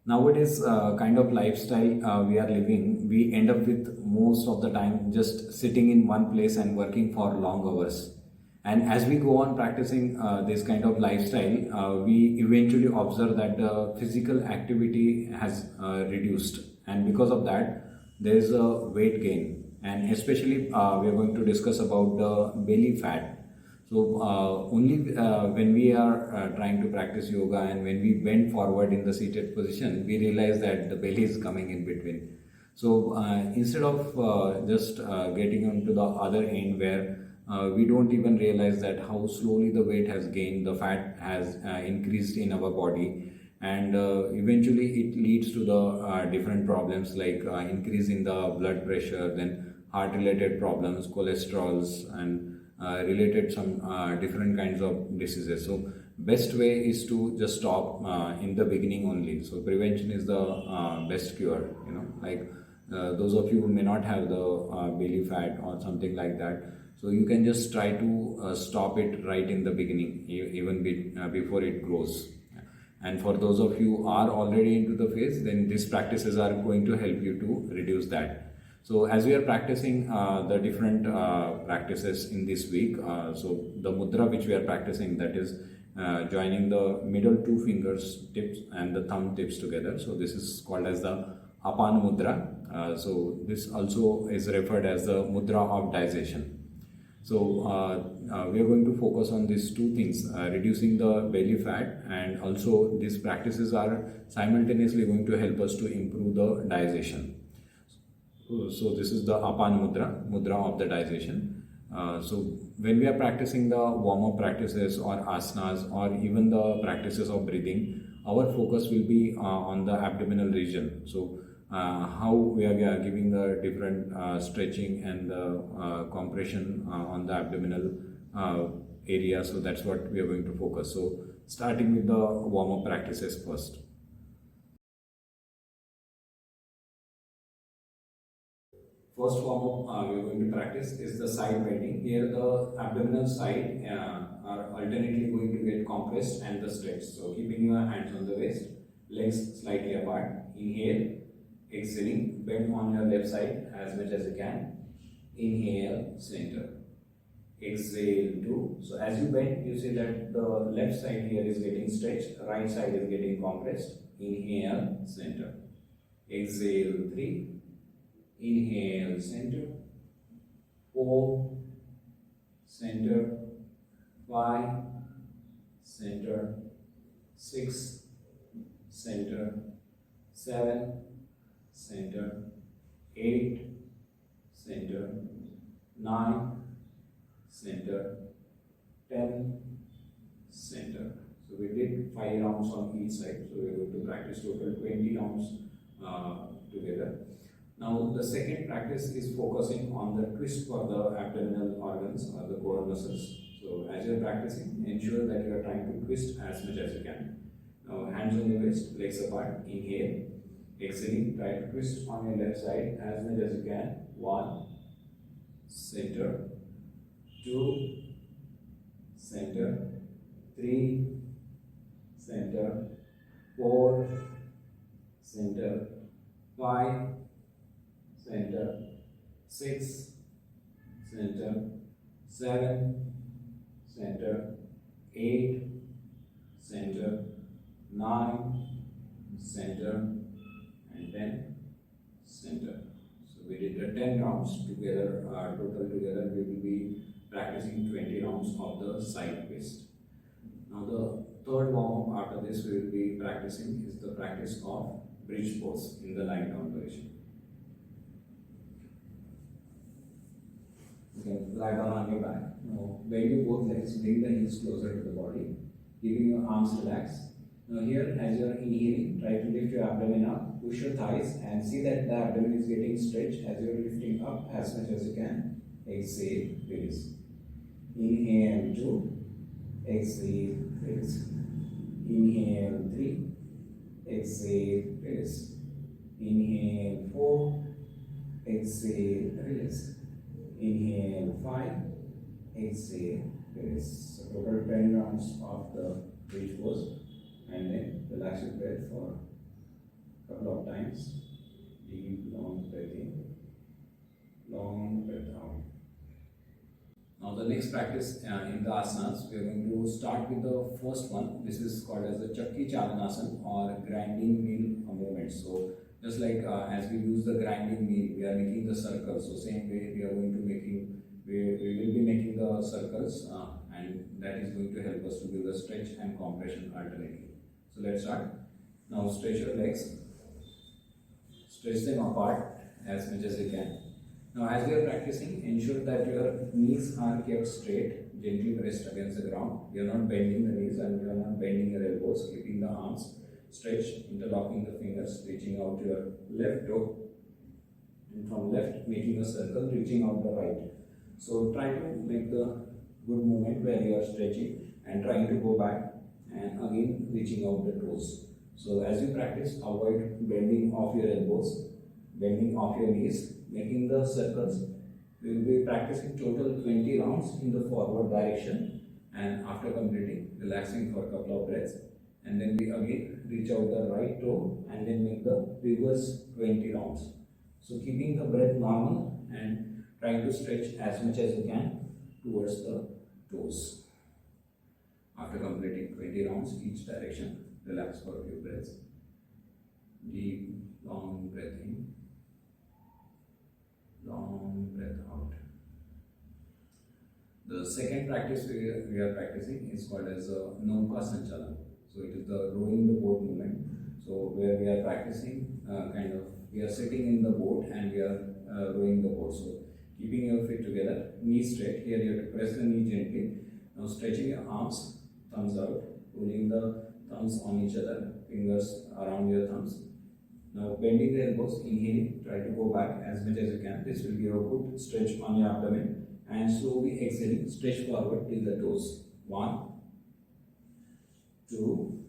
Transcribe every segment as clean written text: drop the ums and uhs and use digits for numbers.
Nowadays, kind of lifestyle we are living, we end up with most of the time just sitting in one place and working for long hours. And as we go on practicing this kind of lifestyle, we eventually observe that the physical activity has reduced, and because of that, there is a weight gain. And especially, we are going to discuss about the belly fat. So only when we are trying to practice yoga and when we bend forward in the seated position, we realize that the belly is coming in between. So instead of just getting onto the other end where we don't even realize that how slowly the weight has gained, the fat has increased in our body, and eventually it leads to the different problems like increase in the blood pressure, then heart related problems, cholesterols, and related some different kinds of diseases. So best way is to just stop in the beginning only. So prevention is the best cure, like those of you who may not have the belly fat or something like that, so you can just try to stop it right in the beginning, even before it grows. And for those of you who are already into the phase, then these practices are going to help you to reduce that. So as we are practicing the different practices in this week, so the mudra which we are practicing, that is joining the middle two fingers tips and the thumb tips together. So this is called as the Apana mudra. So this also is referred as the mudra of digestion. So we are going to focus on these two things, reducing the belly fat, and also these practices are simultaneously going to help us to improve the digestion. So this is the Apana mudra of the digestion. So when we are practicing the warm-up practices or asanas or even the practices of breathing, our focus will be on the abdominal region. So how we are giving the different stretching and the compression on the abdominal area. So that's what we are going to focus. So starting with the warm-up practices first. First form of we are going to practice is the side bending. Here the abdominal side are alternately going to get compressed and the stretched. So keeping your hands on the waist, legs slightly apart. Inhale, exhaling, bend on your left side as much as you can. Inhale, center. Exhale, two. So as you bend, you see that the left side here is getting stretched, right side is getting compressed. Inhale, center. Exhale, three. Inhale, center. 4, center. 5, center. 6, center. 7, center. 8, center. 9, center. 10, center. So we did 5 rounds on each side. So we are going to practice total 20 rounds together. Now the second practice is focusing on the twist for the abdominal organs or the core muscles. So as you are practicing, ensure that you are trying to twist as much as you can. Now hands on the waist, legs apart. Inhale, exhaling, try to twist on your left side as much as you can. 1, center. 2, center. 3, center. 4, center. 5, center. 6, center. 7, center. 8, center. 9, center. And 10, center. So we did the 10 rounds together. Total together we will be practicing 20 rounds of the side twist. Now the third warm up after this we will be practicing is the practice of bridge pose in the lying down position. You can lie down on your back. Now bend your both legs, bring the heels closer to the body, keeping your arms relaxed. Now here, as you are inhaling, try to lift your abdomen up, push your thighs and see that the abdomen is getting stretched as you are lifting up as much as you can. Exhale, release. Inhale 2, exhale, release. Inhale 3, exhale, release. Inhale 4, exhale, release. Inhale 5, exhale, release. So total 10 rounds of the bridge pose, and then relax your breath for Couple of times. Deep, long breath in, long breath out. Now the next practice in the asanas, we are going to start with the first one. This is called as the Chakki chalanasana or grinding wheel movement. So just like as we use the grinding wheel, we are making the circles. So same way we are going to we will be making the circles and that is going to help us to do the stretch and compression alternately. So let's start. Now stretch your legs, stretch them apart as much as you can. Now as we are practicing, ensure that your knees are kept straight, gently pressed against the ground. You are not bending the knees and you are not bending your elbows, keeping the arms stretched, interlocking the fingers, reaching out your left toe, and from left making a circle, reaching out the right. So try to make the good movement where you are stretching and trying to go back and again reaching out the toes. So as you practice, avoid bending off your elbows, bending off your knees, making the circles. We will be practicing total 20 rounds in the forward direction, and after completing, relaxing for a couple of breaths, and then we again reach out the right toe and then make the reverse 20 rounds. So keeping the breath normal and trying to stretch as much as you can towards the toes. After completing 20 rounds each direction, relax for a few breaths. Deep, long breath in, long breath out. The second practice we are practicing is called as Nauka-Sanchalanasana. So it is the rowing the boat movement. So where we are practicing we are sitting in the boat and we are rowing the boat. So keeping your feet together, knees straight. Here you have to press the knee gently. Now stretching your arms, thumbs out, pulling the thumbs on each other, fingers around your thumbs. Now bending the elbows, inhaling, try to go back as much as you can. This will give a good stretch on your abdomen, and slowly exhaling, stretch forward till the toes. 1, 2,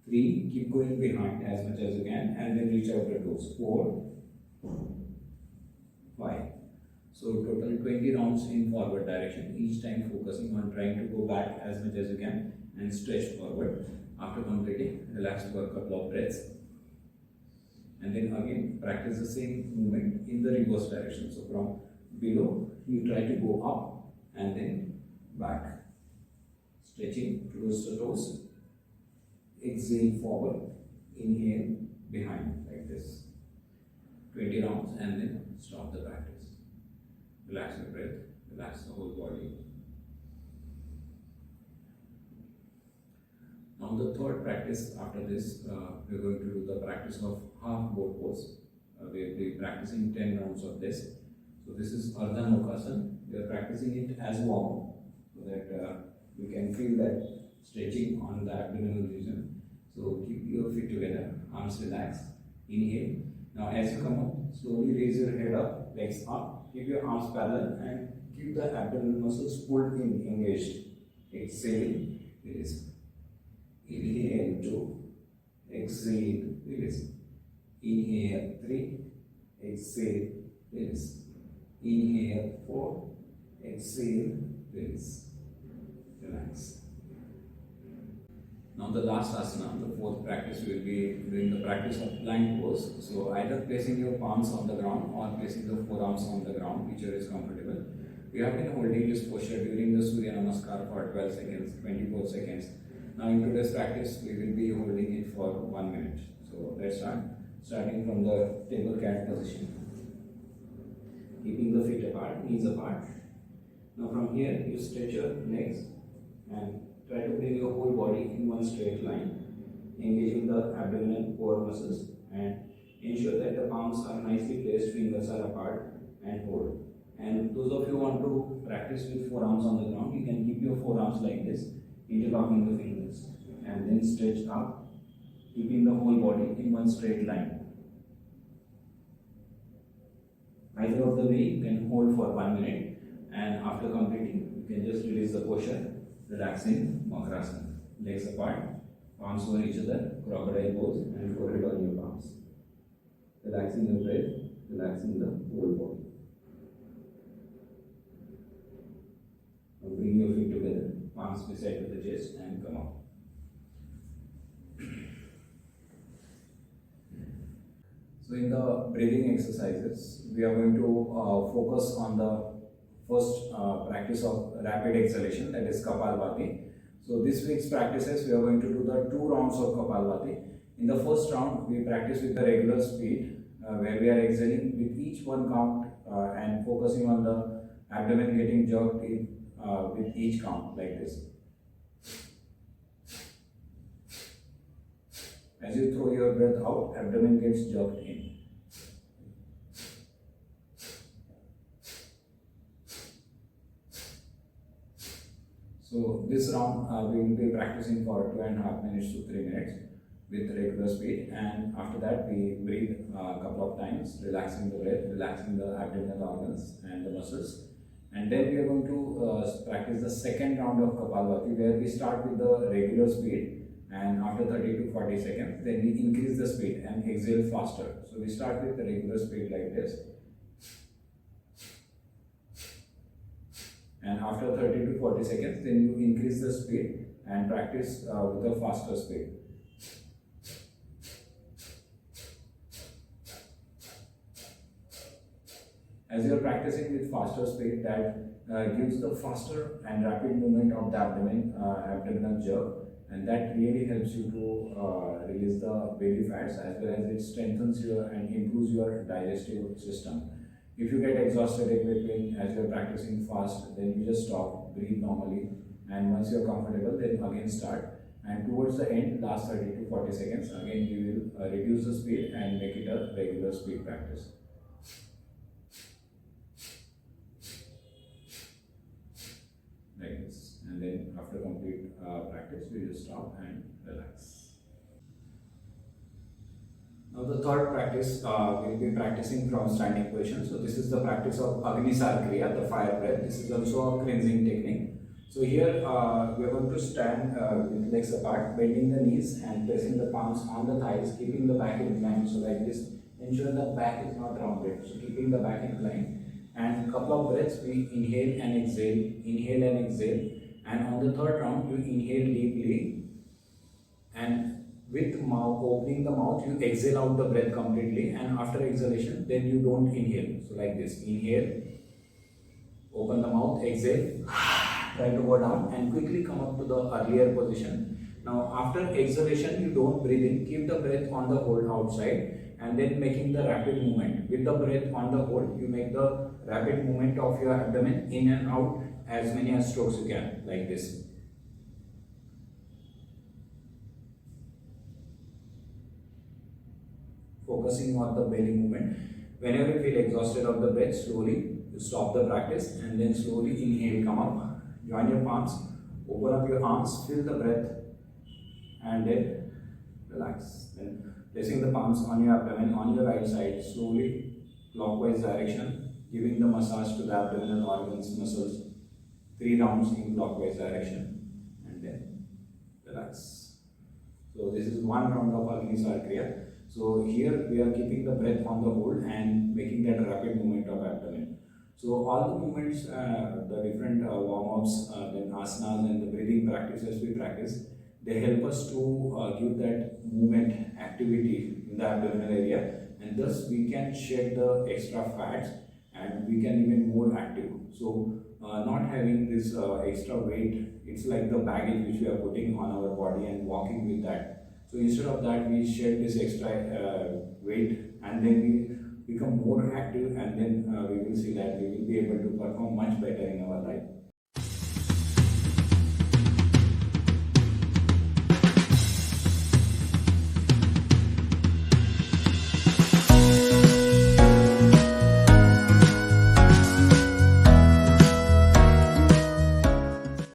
3, keep going behind as much as you can and then reach out the toes. 4, 5. So total 20 rounds in forward direction, each time focusing on trying to go back as much as you can and stretch forward. After completing, relax for a couple of breaths. And then again practice the same movement in the reverse direction. So from below, you try to go up and then back. Stretching towards the toes. Exhale forward. Inhale behind like this. 20 rounds and then stop the practice. Relax your breath. Relax the whole body. Now the third practice after this, we are going to do the practice of half boat pose. We will be practicing 10 rounds of this. So this is Ardha Naukasana. We are practicing it as warm-up so that you can feel that stretching on the abdominal region. So keep your feet together, arms relaxed. Inhale. Now as you come up, slowly raise your head up, legs up. Keep your arms parallel and keep the abdominal muscles pulled in, engaged. Exhale, release. Inhale 2, exhale, release. Inhale 3, exhale, release. Inhale 4, exhale, release. Relax. Now the last asana, the fourth practice, we will be doing the practice of plank pose. So either placing your palms on the ground or placing the forearms on the ground, whichever is comfortable. We have been holding this posture during the Surya Namaskar for 12 seconds, 24 seconds. Now in today's practice, we will be holding it for 1 minute. So let's start. Starting from the table cat position. Keeping the feet apart, knees apart. Now from here, you stretch your legs and try to bring your whole body in one straight line, engaging the abdominal core muscles, and ensure that the palms are nicely placed, fingers are apart, and hold. And those of you who want to practice with forearms on the ground, you can keep your forearms like this, interlocking the fingers, and then stretch up, keeping the whole body in one straight line. Either of the way, you can hold for 1 minute, and after completing, you can just release the posture, relaxing Mudra. Legs apart, palms over each other, crocodile pose, and forehead on your palms. Relaxing the breath, relaxing the whole body. Now bring your feet together, palms beside the chest, and come up. So in the breathing exercises, we are going to focus on the first practice of rapid exhalation, that is Kapalbhati. So this week's practices, we are going to do the 2 rounds of Kapalbhati. In the first round, we practice with the regular speed, where we are exhaling with each one count and focusing on the abdomen getting jerked in with each count, like this. As you throw your breath out, abdomen gets jerked in. So this round we will be practicing for 2.5 minutes to 3 minutes with regular speed, and after that we breathe a couple of times, relaxing the breath, relaxing the abdominal organs and the muscles. And then we are going to practice the second round of Kapalbhati, where we start with the regular speed, and after 30 to 40 seconds then we increase the speed and exhale faster. So we start with the regular speed like this, and after 30 to 40 seconds then you increase the speed and practice with a faster speed. As you are practicing with faster speed, that gives the faster and rapid movement of the abdominal jerk, and that really helps you to release the belly fats, as well as it strengthens your and improves your digestive system. If you get exhausted in between as you are practicing fast, then you just stop, breathe normally, and once you are comfortable, then again start. And towards the end, last 30 to 40 seconds, again you will reduce the speed and make it a regular speed practice. Like this, and then after complete practice, we just stop and relax. Now the third practice, we'll be practicing from standing position. So this is the practice of Agnisar Kriya, the fire breath. This is also a cleansing technique. So here we are going to stand with legs apart, bending the knees and placing the palms on the thighs, keeping the back inclined. So like this, ensure the back is not rounded. So keeping the back inclined. And a couple of breaths, we inhale and exhale, and on the third round you inhale deeply, and with mouth, opening the mouth, you exhale out the breath completely, and after exhalation then you don't inhale. So like this, inhale, open the mouth, exhale, try to go down and quickly come up to the earlier position. Now after exhalation you don't breathe in, keep the breath on the hold outside, and then making the rapid movement. With the breath on the hold, you make the rapid movement of your abdomen in and out as many as strokes you can, like this. Focusing on the belly movement. Whenever you feel exhausted of the breath, slowly you stop the practice and then slowly inhale, come up, join your palms, open up your arms, feel the breath, and then relax. Then placing the palms on your abdomen on your right side, slowly clockwise direction, giving the massage to the abdominal organs, muscles, 3 rounds in clockwise direction, and then relax. So this is 1 round of Agnisar Kriya. So here we are keeping the breath on the hold and making that rapid movement of abdomen. So all the movements, the different warm-ups, then asanas and the breathing practices we practice, they help us to give that movement activity in the abdominal area, and thus we can shed the extra fats and we can even more active. So not having this extra weight, it's like the baggage which we are putting on our body and walking with that. So instead of that, we shed this extra weight and then we become more active, and then we will see that we will be able to perform much better in our life.